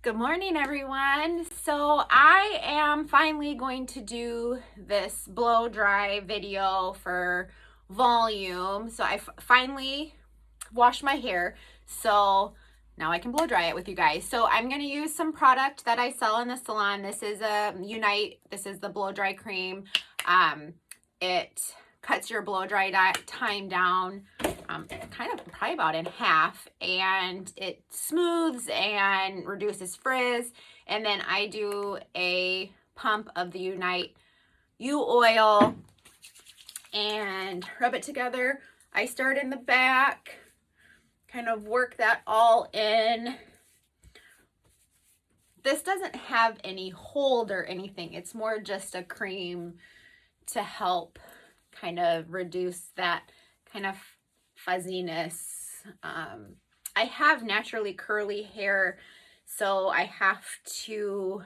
Good morning, everyone. So I am finally going to do this blow dry video for volume. So I finally washed my hair, so now I can blow dry it with you guys. So I'm going to use some product that I sell in the salon. This is a Unite. This is the blow dry cream. It cuts your blow dry time down probably about in half, and it smooths and reduces frizz. And then I do a pump of the Unite U oil and rub it together. I start in the back, kind of work that all in. This doesn't have any hold or anything. It's more just a cream to help kind of reduce that kind of fuzziness. I have naturally curly hair, so I have to,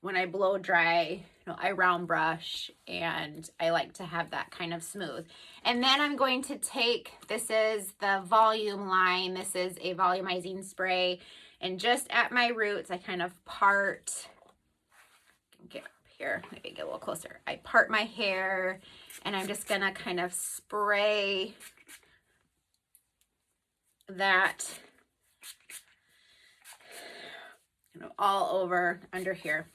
when I blow dry, I round brush, and I like to have that kind of smooth. And then I'm going to take, this is the volume line. This is a volumizing spray, and just at my roots, I kind of part, get up here, maybe get a little closer. I part my hair, and I'm just gonna kind of spray that all over under here.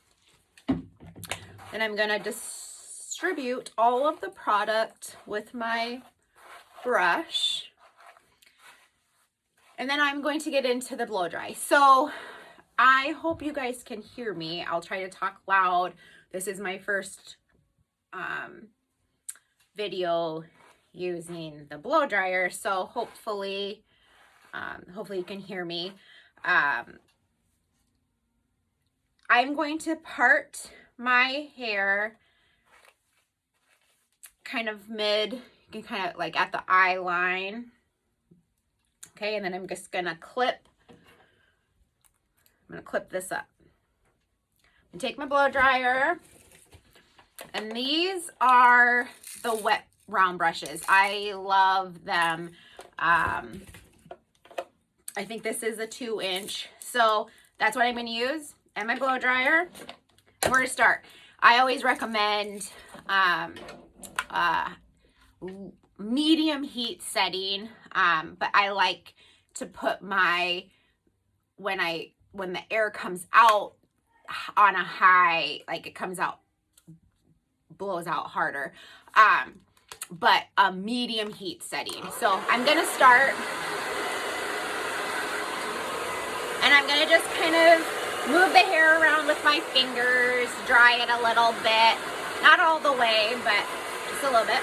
Then I'm gonna distribute all of the product with my brush, and then I'm going to get into the blow dry. So I hope you guys can hear me. I'll try to talk loud. This is my first video using the blow dryer, so hopefully you can hear me. I'm going to part my hair kind of mid, you can kind of like at the eye line. Okay, and then I'm just gonna clip, this up. And take my blow dryer, and these are the wet round brushes. I love them. I think this is a 2-inch, so that's what I'm going to use. And my blow dryer. Where to start? I always recommend medium heat setting, but I like to put my, when the air comes out on a high, like it comes out, blows out harder, but a medium heat setting. So I'm going to start, and I'm going to just kind of move the hair around with my fingers, dry it a little bit. Not all the way, but just a little bit.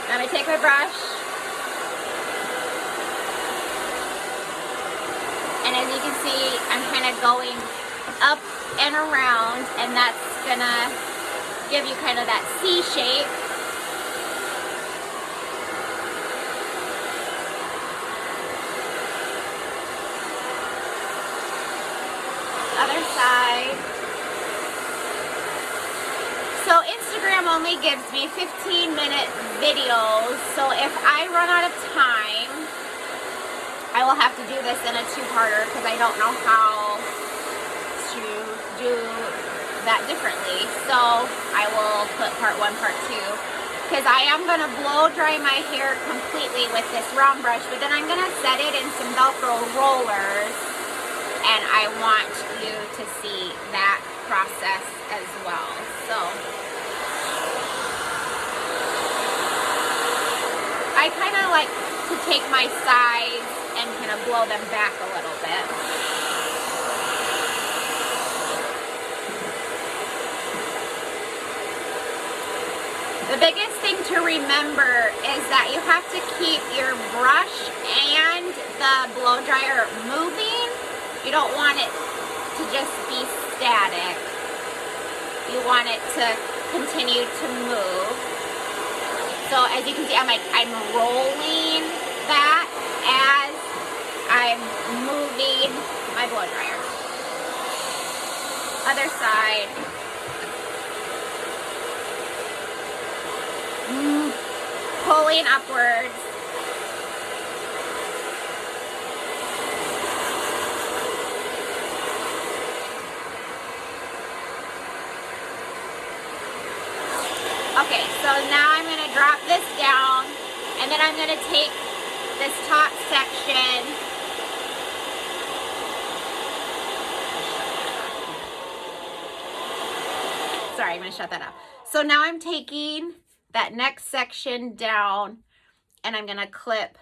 I'm going to take my brush, and as you can see, I'm kind of going up and around, and that's going to give you kind of that C shape. Other side. So Instagram only gives me 15-minute videos, so if I run out of time, I will have to do this in a two-parter because I don't know how to do that differently. So I will put part 1, part 2, because I am going to blow dry my hair completely with this round brush, but then I'm going to set it in some Velcro rollers, and I want you to see that process as well. So I kind of like to take my sides and kind of blow them back a little bit. The biggest thing to remember is that you have to keep your brush and the blow dryer moving. You don't want it to just be static. You want it to continue to move. So as you can see, I'm rolling that as I'm moving my blow dryer. Other side. pulling upwards. Okay, so now I'm going to drop this down, and then I'm going to take this top section. Sorry, I'm going to shut that off. So now I'm taking that next section down, and I'm going to clip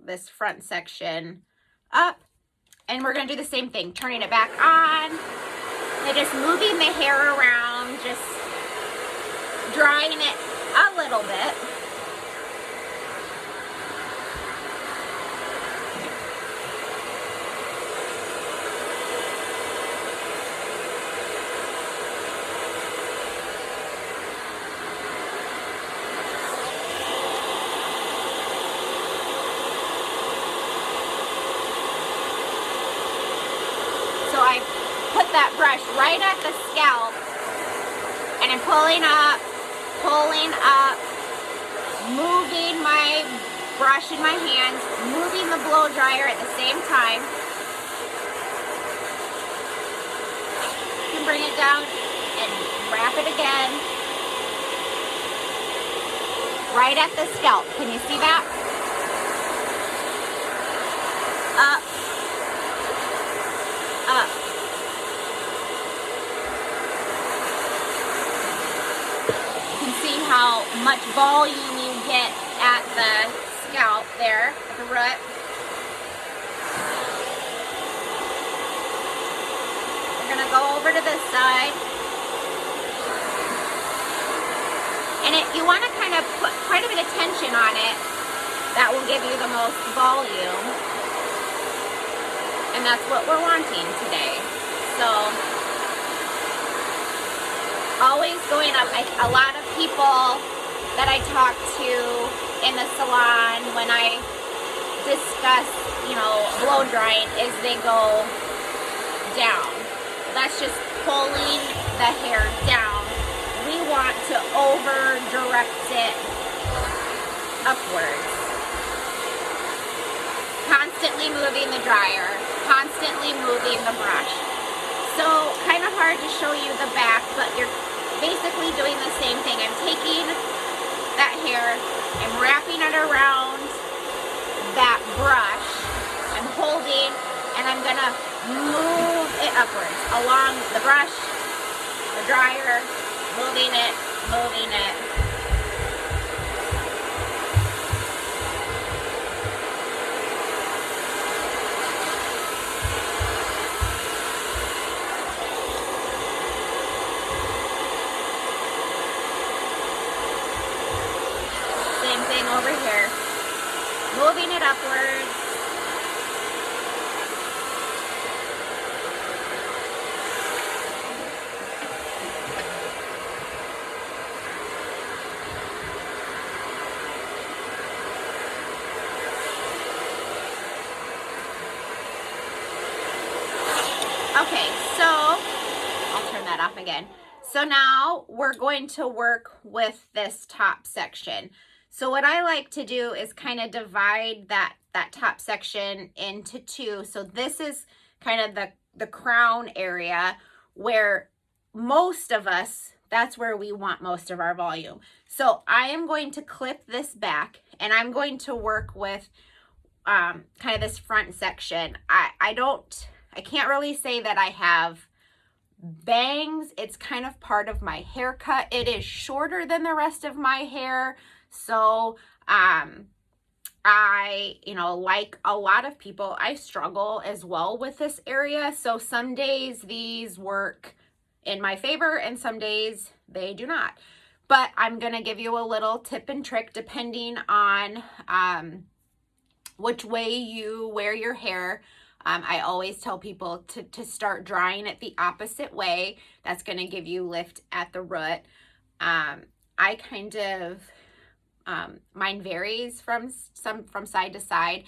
this front section up, and we're going to do the same thing, turning it back on, and just moving the hair around, just drying it a little bit. So I put that brush right at the scalp, and I'm pulling up, moving my brush in my hands, moving the blow dryer at the same time. You can bring it down and wrap it again. Right at the scalp. Can you see that? Up. Up. How much volume you get at the scalp there, at the root. We're going to go over to this side. And you want to kind of put quite a bit of tension on it. That will give you the most volume. And that's what we're wanting today. So always going up. A lot of people that I talk to in the salon when I discuss, blow drying, is they go down. That's just pulling the hair down. We want to over direct it upwards. Constantly moving the dryer, constantly moving the brush. So kind of hard to show you the back, but you're basically doing the same thing. I'm taking that hair, I'm wrapping it around that brush, I'm holding, and I'm gonna move it upwards along the brush, the dryer, moving it, moving it. Over here, moving it upwards. Okay, so I'll turn that off again. So now we're going to work with this top section. So what I like to do is kind of divide that top section into two. So this is kind of the crown area where most of us, that's where we want most of our volume. So I am going to clip this back, and I'm going to work with kind of this front section. I can't really say that I have bangs. It's kind of part of my haircut. It is shorter than the rest of my hair. So, like a lot of people, I struggle as well with this area. So some days these work in my favor and some days they do not. But I'm going to give you a little tip and trick depending on which way you wear your hair. I always tell people to start drying it the opposite way. That's going to give you lift at the root. I kind of, mine varies from side to side,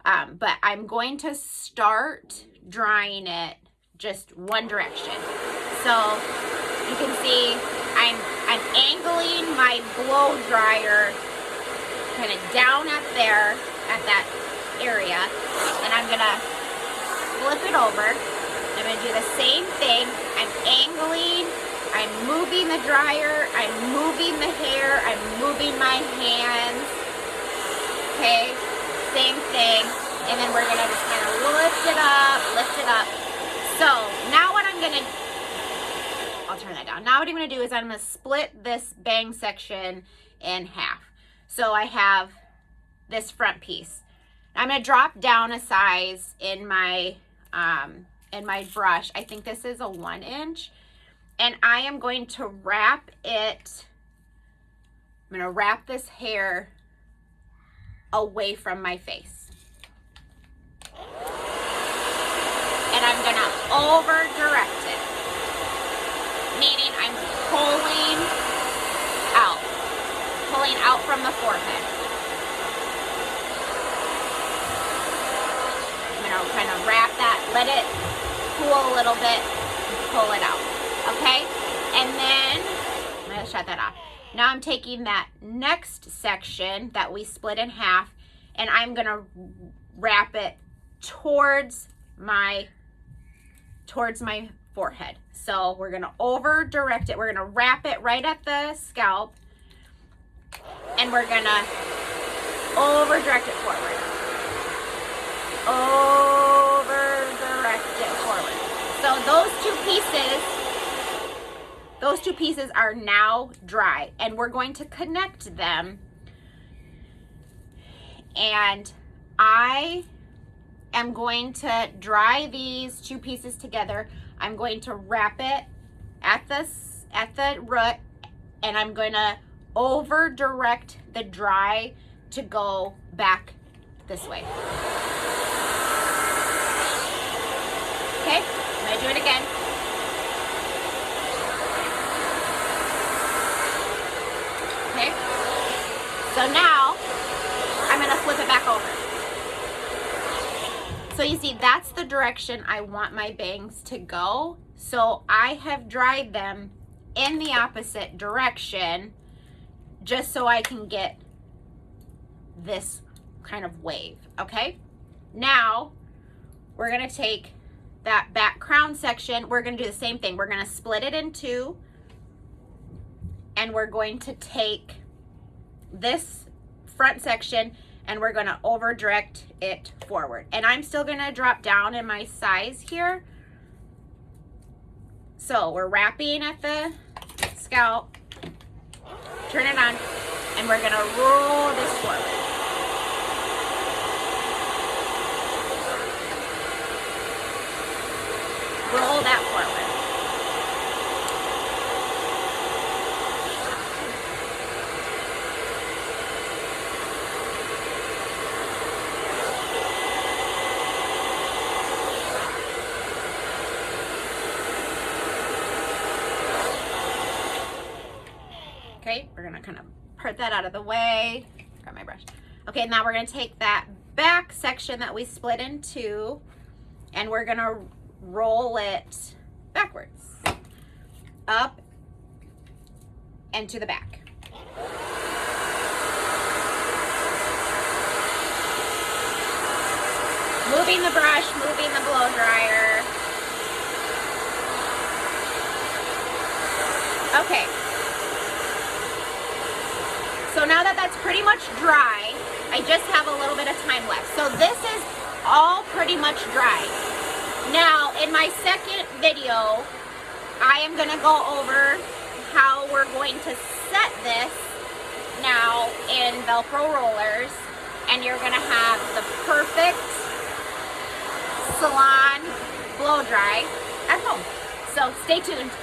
but I'm going to start drying it just one direction. So you can see I'm angling my blow dryer kind of down at there, at that area, and I'm gonna flip it over. I'm gonna do the same thing. I'm angling, I'm moving the dryer, I'm moving the hair, I'm moving my hands. Okay, same thing. And then we're gonna just kind of lift it up, lift it up. So now what I'm gonna, I'll turn that down. Now what I'm gonna do is I'm gonna split this bang section in half. So I have this front piece. I'm gonna drop down a size in my brush. I think this is a 1 inch. And I am going to wrap it, I'm gonna wrap this hair away from my face. And I'm gonna over direct it, meaning I'm pulling out from the forehead. I'm gonna kind of wrap that, let it cool a little bit, and pull it out, okay? And then, I'm gonna shut that off. Now I'm taking that next section that we split in half, and I'm gonna wrap it towards my forehead. So we're gonna over direct it. We're gonna wrap it right at the scalp, and we're gonna over direct it forward. Over direct it forward. So those two pieces are now dry, and we're going to connect them. And I am going to dry these two pieces together. I'm going to wrap it at the root, and I'm going to over direct the dry to go back this way. Okay, I'm gonna do it again. Okay, so now I'm gonna flip it back over. So you see, that's the direction I want my bangs to go. So I have dried them in the opposite direction just so I can get this kind of wave, okay? Now, we're gonna take that back crown section, we're gonna do the same thing. We're gonna split it in two, and we're going to take this front section and we're gonna over direct it forward. And I'm still gonna drop down in my size here. So we're wrapping at the scalp, turn it on, and we're gonna roll this forward. Roll that forward. Okay, we're gonna kind of part that out of the way. Grab my brush. Okay, now we're gonna take that back section that we split in two, and we're gonna roll it backwards, up and to the back. Moving the brush, moving the blow dryer. Okay. So now that that's pretty much dry, I just have a little bit of time left. So this is all pretty much dry. Now, in my second video, I am gonna go over how we're going to set this now in Velcro rollers, and you're gonna have the perfect salon blow dry at home. So stay tuned.